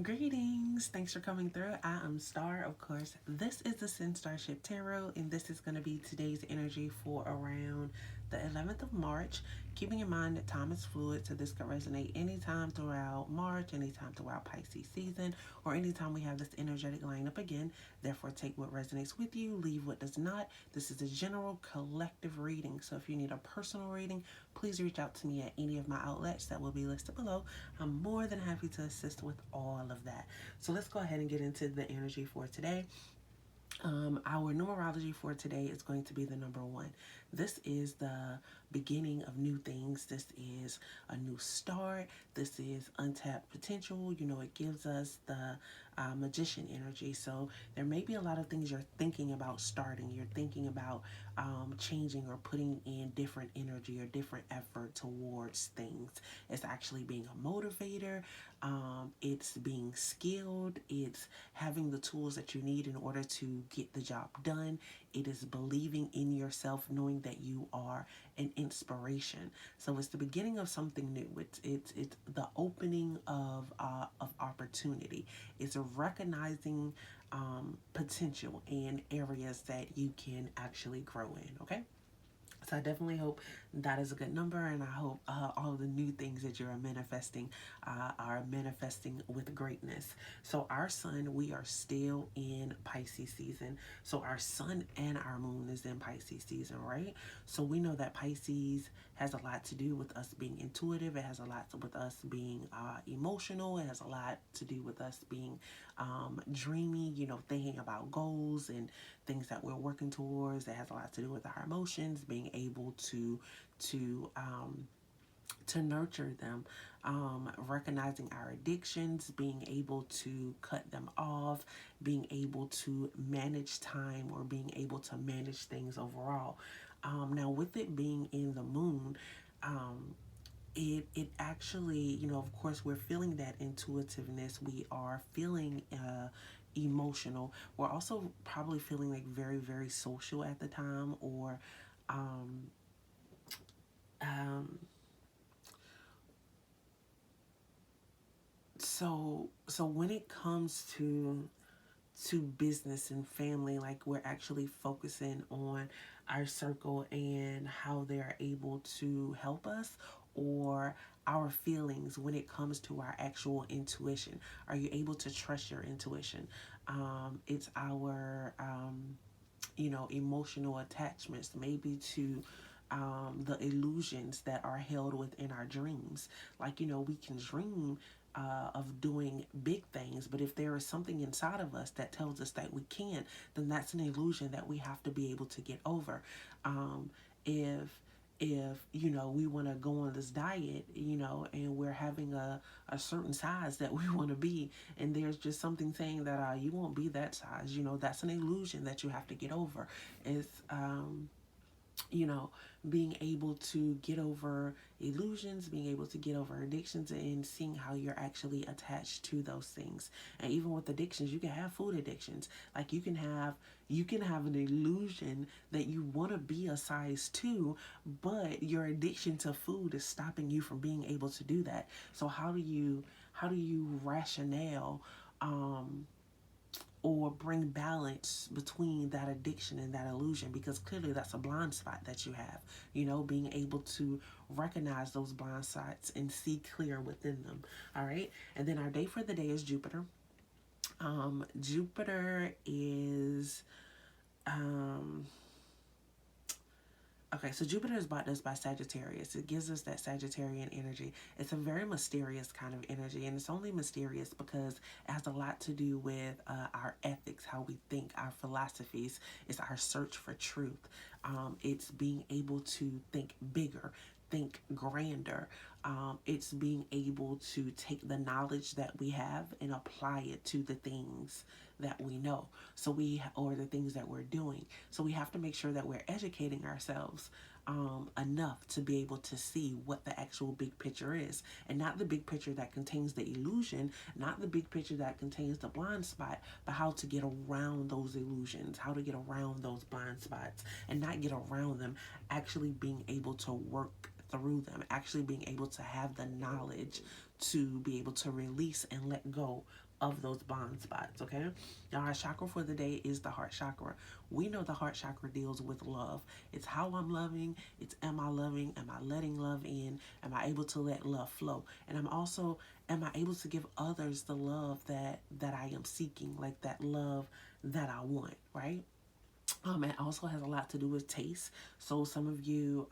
Greetings. Thanks for coming through. I am Star, of course. This is the Sin Starship Tarot, and this is going to be today's energy for around the 11th of March. Keeping in mind that time is fluid, so this could resonate anytime throughout March, anytime throughout Pisces season, or anytime we have this energetic lineup again. Therefore, take what resonates with you, leave what does not. This is a general collective reading, so if you need a personal reading, please reach out to me at any of my outlets that will be listed below. I'm more than happy to assist with all of that. So let's go ahead and get into the energy for today. Our numerology for today is going to be the number 1. This is the beginning of new things. This is a new start. This is untapped potential. You know, it gives us the magician energy. So there may be a lot of things you're thinking about starting. You're thinking about changing or putting in different energy or different effort towards things. It's actually being a motivator. It's being skilled. It's having the tools that you need in order to get the job done. It is believing in yourself, knowing that you are an inspiration. So it's the beginning of something new. It's the opening of opportunity. It's recognizing potential in areas that you can actually grow in. Okay. So I definitely hope that is a good number, and I hope all of the new things that you're manifesting are manifesting with greatness. So our sun, we are still in Pisces season. So our sun and our moon is in Pisces season, right? So we know that Pisces has a lot to do with us being intuitive. It has a lot with us being emotional. It has a lot to do with us being dreamy, you know, thinking about goals and things that we're working towards. It has a lot to do with our emotions, being able to nurture them, recognizing our addictions, being able to cut them off, being able to manage time, or being able to manage things overall. Now, with it being in the moon, it actually, you know, of course, we're feeling that intuitiveness. We are feeling emotional. We're also probably feeling like very, very social at the time, or um, um, so when it comes to business and family, like we're actually focusing on our circle and how they're able to help us, or our feelings when it comes to our actual intuition. Are you able to trust your intuition? It's our you know, emotional attachments, maybe to the illusions that are held within our dreams. Like, you know, we can dream of doing big things, but if there is something inside of us that tells us that we can't, then that's an illusion that we have to be able to get over. Um, if you know, we want to go on this diet, you know, and we're having a certain size that we want to be, and there's just something saying that you won't be that size, you know, that's an illusion that you have to get over. It's you know, being able to get over illusions, being able to get over addictions, and seeing how you're actually attached to those things. And even with addictions, you can have food addictions. Like you can have an illusion that you want to be a size 2, but your addiction to food is stopping you from being able to do that. So how do you rationale or bring balance between that addiction and that illusion? Because clearly that's a blind spot that you have, you know, being able to recognize those blind spots and see clear within them. All right. And then our day for the day is Jupiter. Jupiter is okay, so Jupiter is brought to us by Sagittarius. It gives us that Sagittarian energy. It's a very mysterious kind of energy, and it's only mysterious because it has a lot to do with our ethics, how we think, our philosophies. It's our search for truth. It's being able to think bigger, think grander. It's being able to take the knowledge that we have and apply it to the things that we know, or the things that we're doing. So we have to make sure that we're educating ourselves enough to be able to see what the actual big picture is, and not the big picture that contains the illusion, not the big picture that contains the blind spot, but how to get around those illusions, how to get around those blind spots, and not get around them, actually being able to work through them, actually being able to have the knowledge to be able to release and let go of those blind spots. Okay, now our chakra for the day is the heart chakra. We know the heart chakra deals with love. It's how I'm loving, it's am I loving, am I letting love in, am I able to let love flow, and I'm also, am I able to give others the love that I am seeking, like that love that I want, right? It also has a lot to do with taste. So some of you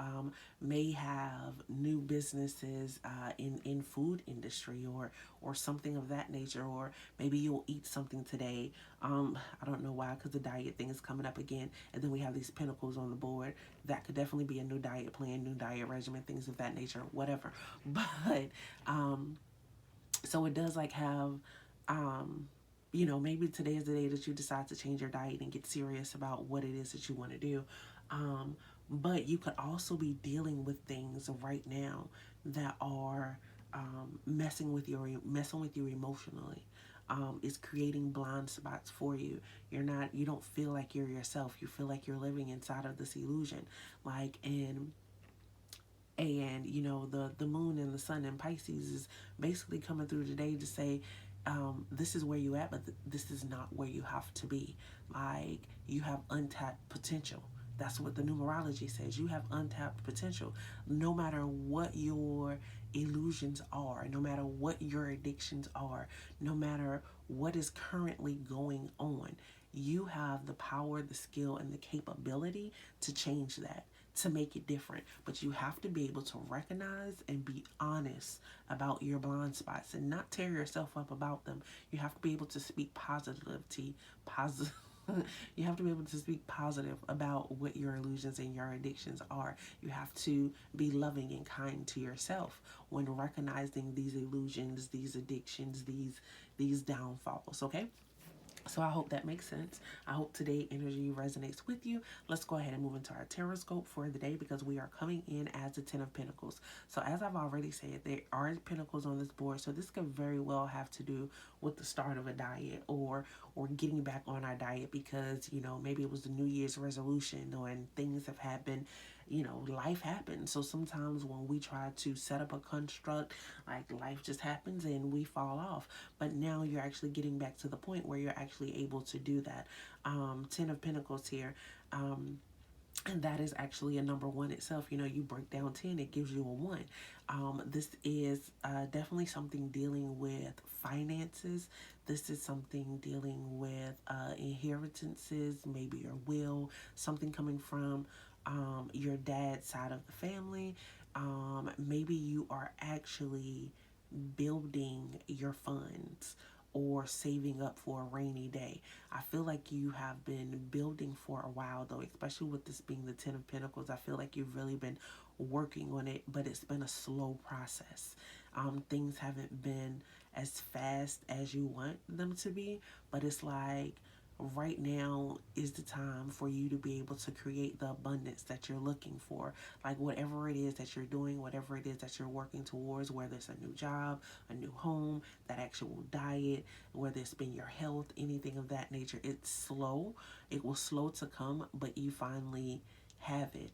may have new businesses in food industry or something of that nature, or maybe you'll eat something today. I don't know why, because the diet thing is coming up again, and then we have these pinnacles on the board. That could definitely be a new diet plan, new diet regimen, things of that nature, whatever. But so it does like have um maybe today is the day that you decide to change your diet and get serious about what it is that you want to do. But you could also be dealing with things right now that are messing with you emotionally. Is creating blind spots for you. You don't feel like you're yourself. You feel like you're living inside of this illusion. Like, and the moon and the sun in Pisces is basically coming through today to say, this is where you at, but this is not where you have to be. Like, you have untapped potential. That's what the numerology says. You have untapped potential. No matter what your illusions are, no matter what your addictions are, no matter what is currently going on, you have the power, the skill, and the capability to change that, to make it different. But you have to be able to recognize and be honest about your blind spots and not tear yourself up about them. You have to be able to speak positive. You have to be able to speak positive about what your illusions and your addictions are. You have to be loving and kind to yourself when recognizing these illusions, these addictions, these downfalls. Okay. So I hope that makes sense. I hope today energy resonates with you. Let's go ahead and move into our Tarotscope for the day, because we are coming in as the Ten of Pentacles. So as I've already said, there are pentacles on this board. So this could very well have to do with the start of a diet, or getting back on our diet, because maybe it was the New Year's resolution, or and things have happened. Life happens. So sometimes when we try to set up a construct, like, life just happens and we fall off. But now you're actually getting back to the point where you're actually able to do that. Ten of Pentacles here. And that is actually a number one itself. You break down 10, it gives you a 1. This is definitely something dealing with finances. This is something dealing with inheritances, maybe your will, something coming from your dad's side of the family. Maybe you are actually building your funds or saving up for a rainy day. I feel like you have been building for a while, though, especially with this being the Ten of Pentacles. I feel like you've really been working on it, but it's been a slow process. Things haven't been as fast as you want them to be, but it's like right now is the time for you to be able to create the abundance that you're looking for. Like, whatever it is that you're doing, whatever it is that you're working towards, whether it's a new job, a new home, that actual diet, whether it's been your health, anything of that nature, it's slow. It will slow to come, but you finally have it.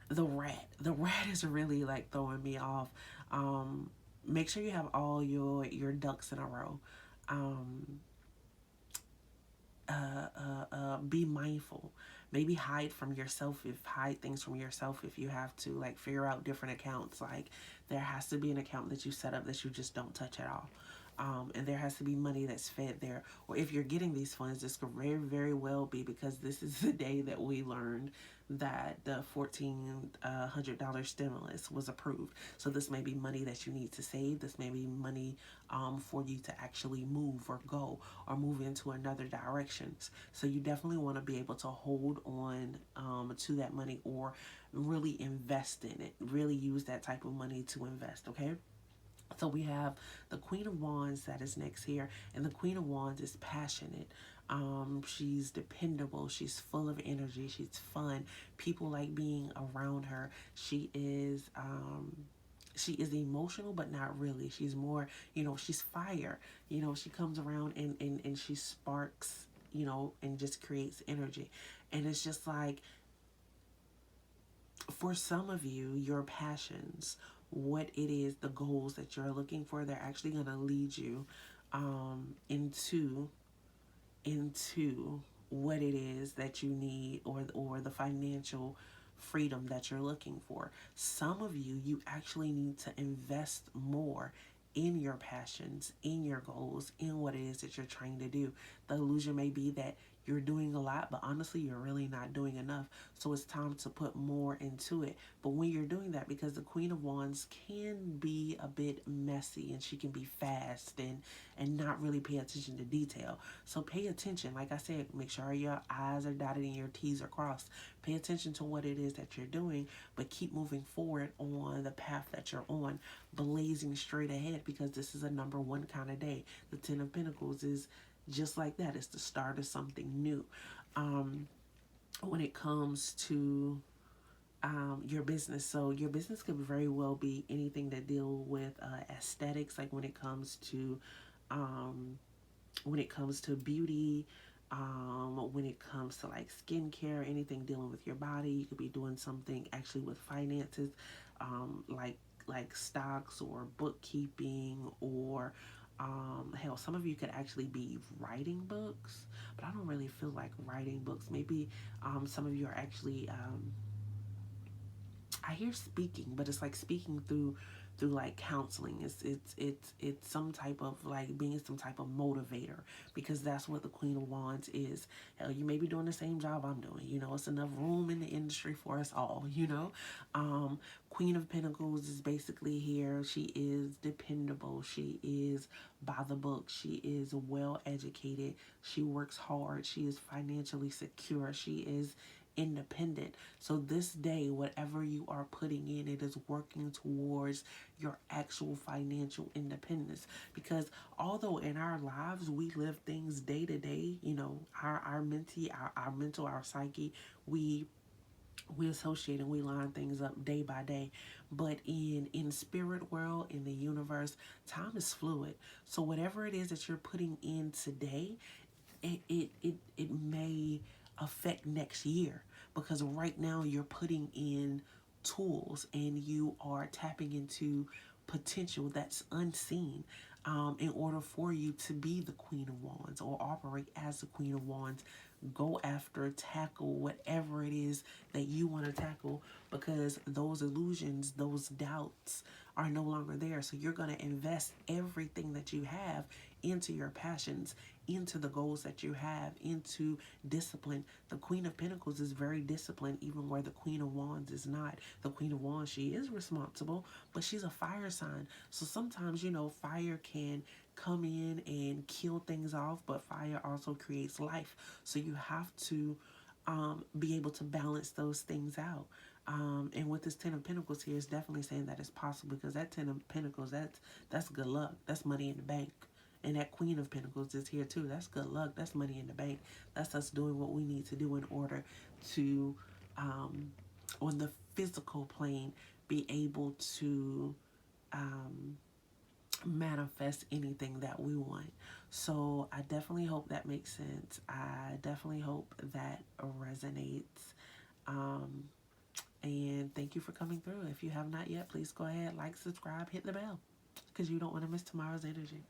The rat is really like throwing me off. Make sure you have all your ducks in a row. um be mindful. Maybe hide things from yourself if you have to. Like, figure out different accounts. Like, there has to be an account that you set up that you just don't touch at all. And there has to be money that's fed there. Or if you're getting these funds, this could very, very well be because this is the day that we learned that the $1,400 stimulus was approved. So this may be money that you need to save. This may be money for you to actually move or go or move into another direction. So you definitely want to be able to hold on to that money, or really invest in it. Really use that type of money to invest, okay? So we have the Queen of Wands that is next here, and the Queen of Wands is passionate. She's dependable. She's full of energy. She's fun. People like being around her. She is emotional, but not really. She's more, she's fire. She comes around and she sparks and just creates energy. And it's just like, for some of you, your passions, what it is, the goals that you're looking for, they're actually going to lead you into what it is that you need, or the financial freedom that you're looking for. Some of you, you actually need to invest more in your passions, in your goals, in what it is that you're trying to do. The illusion may be that you're doing a lot, but honestly, you're really not doing enough. So it's time to put more into it. But when you're doing that, because the Queen of Wands can be a bit messy, and she can be fast and not really pay attention to detail. So pay attention. Like I said, make sure your I's are dotted and your T's are crossed. Pay attention to what it is that you're doing, but keep moving forward on the path that you're on, blazing straight ahead, because this is a number one kind of day. The Ten of Pentacles is just like that. It's the start of something new. When it comes to your business, so your business could very well be anything that deal with aesthetics, like when it comes to beauty, when it comes to like skincare, anything dealing with your body. You could be doing something actually with finances, like stocks or bookkeeping, or hell, some of you could actually be writing books, but I don't really feel like writing books. Maybe some of you are actually I hear speaking, but it's like speaking through like counseling. It's some type of like being some type of motivator, because that's what the Queen of Wands is. Hell, you may be doing the same job I'm doing. It's enough room in the industry for us all. Queen of Pentacles is basically here. She is dependable. She is by the book. She is well educated. She works hard. She is financially secure. She is independent. So this day, whatever you are putting in, it is working towards your actual financial independence. Because although in our lives we live things day to day, our mental, our psyche, we associate and we line things up day by day. But in spirit world, in the universe, time is fluid. So whatever it is that you're putting in today, it may affect next year, because right now you're putting in tools and you are tapping into potential that's unseen, in order for you to be the Queen of Wands or operate as the Queen of Wands. Go after, tackle whatever it is that you want to tackle, because those illusions, those doubts are no longer there. So you're going to invest everything that you have into your passions, into the goals that you have, into discipline. The Queen of Pentacles is very disciplined, even where the Queen of Wands is not. The Queen of Wands, she is responsible, but she's a fire sign. So sometimes, fire can come in and kill things off, but fire also creates life. So you have to be able to balance those things out. And with this Ten of Pentacles here, it's definitely saying that it's possible, because that Ten of Pentacles, that's good luck. That's money in the bank. And that Queen of Pentacles is here too. That's good luck. That's money in the bank. That's us doing what we need to do in order to, on the physical plane, be able to manifest anything that we want. So I definitely hope that makes sense. I definitely hope that resonates. And thank you for coming through. If you have not yet, please go ahead, like, subscribe, hit the bell, because you don't want to miss tomorrow's energy.